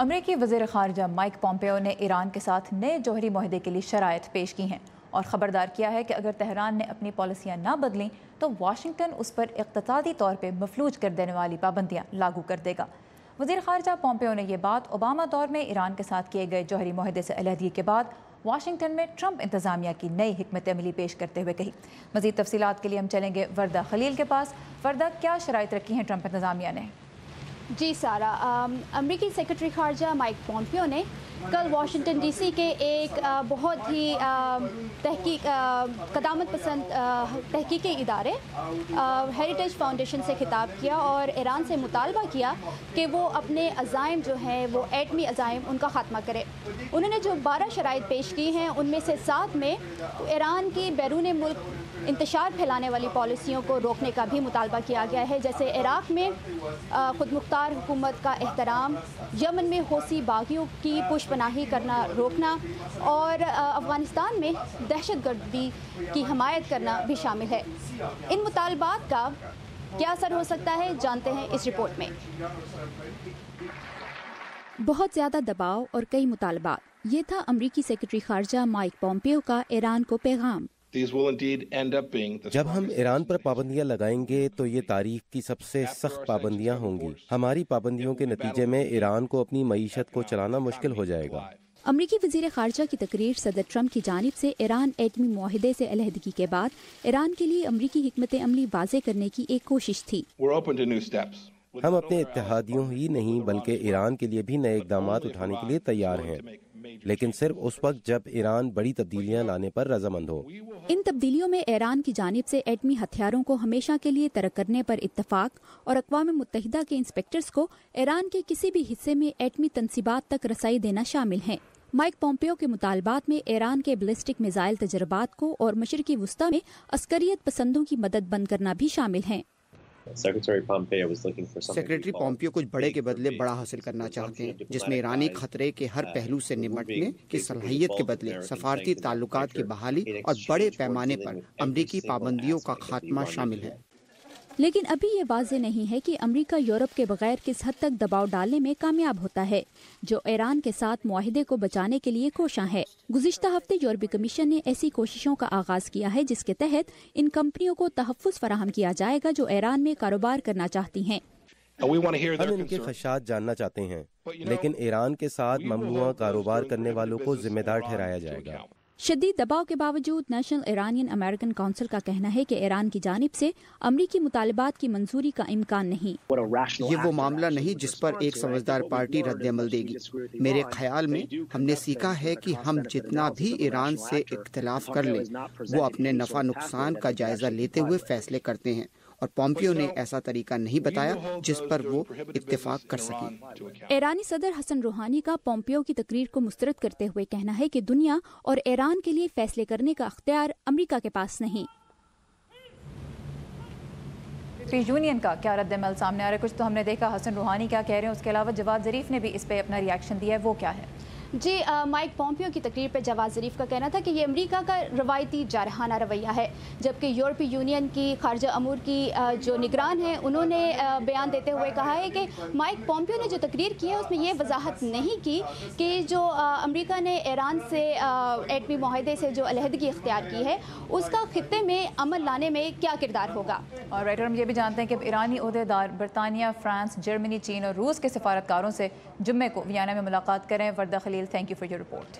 امریکی وزیر خارجہ مائک پومپیو نے ایران کے ساتھ نئے جوہری معاہدے کے لیے شرائط پیش کی ہیں اور خبردار کیا ہے کہ اگر تہران نے اپنی پالیسیاں نہ بدلیں تو واشنگٹن اس پر اقتصادی طور پہ مفلوج کر دینے والی پابندیاں لاگو کر دے گا۔ وزیر خارجہ پومپیو نے یہ بات اوباما دور میں ایران کے ساتھ کیے گئے جوہری معاہدے سے علیحدگی کے بعد واشنگٹن میں ٹرمپ انتظامیہ کی نئی حکمت عملی پیش کرتے ہوئے کہی۔ مزید تفصیلات کے لیے ہم چلیں گے وردہ خلیل کے پاس۔ وردہ، کیا شرائط رکھی ہیں ٹرمپ انتظامیہ نے؟ جی سارا، امریکی سیکرٹری خارجہ مائک پومپیو نے کل واشنگٹن ڈی سی کے ایک بہت ہی قدامت پسند تحقیقی ادارے ہیریٹیج فاؤنڈیشن سے خطاب کیا اور ایران سے مطالبہ کیا کہ وہ اپنے عزائم جو ہیں وہ ایٹمی عزائم ان کا خاتمہ کرے۔ انہوں نے جو 12 شرائط پیش کی ہیں ان میں سے 7 میں ایران کی بیرون ملک انتشار پھیلانے والی پالیسیوں کو روکنے کا بھی مطالبہ کیا گیا ہے، جیسے عراق میں خود مختار حکومت کا احترام، یمن میں حوثی باغیوں کی پش پناہی کرنا روکنا اور افغانستان میں دہشت گردی کی حمایت کرنا بھی شامل ہے۔ ان مطالبات کا کیا اثر ہو سکتا ہے، جانتے ہیں اس رپورٹ میں۔ بہت زیادہ دباؤ اور کئی مطالبات، یہ تھا امریکی سیکرٹری خارجہ مائک پومپیو کا ایران کو پیغام۔ جب ہم ایران پر پابندیاں لگائیں گے تو یہ تاریخ کی سب سے سخت پابندیاں ہوں گی۔ ہماری پابندیوں کے نتیجے میں ایران کو اپنی معیشت کو چلانا مشکل ہو جائے گا۔ امریکی وزیر خارجہ کی تقریر صدر ٹرمپ کی جانب سے ایران ایٹمی معاہدے سے علیحدگی کے بعد ایران کے لیے امریکی حکمت عملی واضح کرنے کی ایک کوشش تھی۔ ہم اپنے اتحادیوں ہی نہیں بلکہ ایران کے لیے بھی نئے اقدامات اٹھانے کے لیے تیار ہیں، لیکن صرف اس وقت جب ایران بڑی تبدیلیاں لانے پر رضامند ہو۔ ان تبدیلیوں میں ایران کی جانب سے ایٹمی ہتھیاروں کو ہمیشہ کے لیے ترک کرنے پر اتفاق اور اقوام متحدہ کے انسپیکٹرز کو ایران کے کسی بھی حصے میں ایٹمی تنصیبات تک رسائی دینا شامل ہیں۔ مائک پومپیو کے مطالبات میں ایران کے بیلسٹک میزائل تجربات کو اور مشرقی وسطی میں عسکریت پسندوں کی مدد بند کرنا بھی شامل ہیں۔ سیکرٹری پومپیو کچھ بڑے کے بدلے بڑا حاصل کرنا چاہتے ہیں، جس میں ایرانی خطرے کے ہر پہلو سے نمٹنے کی صلاحیت کے بدلے سفارتی تعلقات کی بحالی اور بڑے پیمانے پر امریکی پابندیوں کا خاتمہ شامل ہے۔ لیکن ابھی یہ واضح نہیں ہے کہ امریکہ یورپ کے بغیر کس حد تک دباؤ ڈالنے میں کامیاب ہوتا ہے، جو ایران کے ساتھ معاہدے کو بچانے کے لیے کوشاں ہے۔ گزشتہ ہفتے یورپی کمیشن نے ایسی کوششوں کا آغاز کیا ہے جس کے تحت ان کمپنیوں کو تحفظ فراہم کیا جائے گا جو ایران میں کاروبار کرنا چاہتی ہیں۔ ہم ان کے خدشات جاننا چاہتے ہیں، لیکن ایران کے ساتھ ممنوعہ کاروبار کرنے والوں کو ذمہ دار ٹھہرایا جائے گا۔ شدید دباؤ کے باوجود نیشنل ایرانین امریکن کونسل کا کہنا ہے کہ ایران کی جانب سے امریکی مطالبات کی منظوری کا امکان نہیں۔ یہ وہ معاملہ نہیں جس پر ایک سمجھدار پارٹی رد عمل دے گی۔ میرے خیال میں ہم نے سیکھا ہے کہ ہم جتنا بھی ایران سے اختلاف کر لیں، وہ اپنے نفع نقصان کا جائزہ لیتے ہوئے فیصلے کرتے ہیں، اور پومپیو نے ایسا طریقہ نہیں بتایا جس پر وہ اتفاق کر سکیں۔ ایرانی صدر حسن روحانی کا پومپیو کی تقریر کو مسترد کرتے ہوئے کہنا ہے کہ دنیا اور ایران کے لیے فیصلے کرنے کا اختیار امریکہ کے پاس نہیں۔ یونین کا کیا رد عمل سامنے آ رہا ہے؟ کچھ تو ہم نے دیکھا، حسن روحانی کیا کہہ رہے ہیں، اس کے علاوہ جواد ظریف نے بھی اس پہ اپنا ری ایکشن دیا ہے، وہ کیا ہے؟ جی، مائک پومپیو کی تقریر پہ جواد ظریف کا کہنا تھا کہ یہ امریکہ کا روایتی جارحانہ رویہ ہے، جبکہ یورپی یونین کی خارجہ امور کی جو نگران ہیں انہوں نے بیان دیتے ہوئے کہا ہے کہ مائک پومپیو نے جو تقریر کی ہے اس میں یہ وضاحت نہیں کی کہ جو امریکہ نے ایران سے ایٹمی معاہدے سے جو علیحدگی اختیار کی ہے اس کا خطے میں عمل لانے میں کیا کردار ہوگا۔ اور رائٹر ہم یہ بھی جانتے ہیں کہ ایرانی عہدیدار برطانیہ، فرانس، جرمنی، چین اور روس کے سفارتکاروں سے جمعے کو ویانا میں ملاقات کریں۔ Warda Khalil, thank you for your report.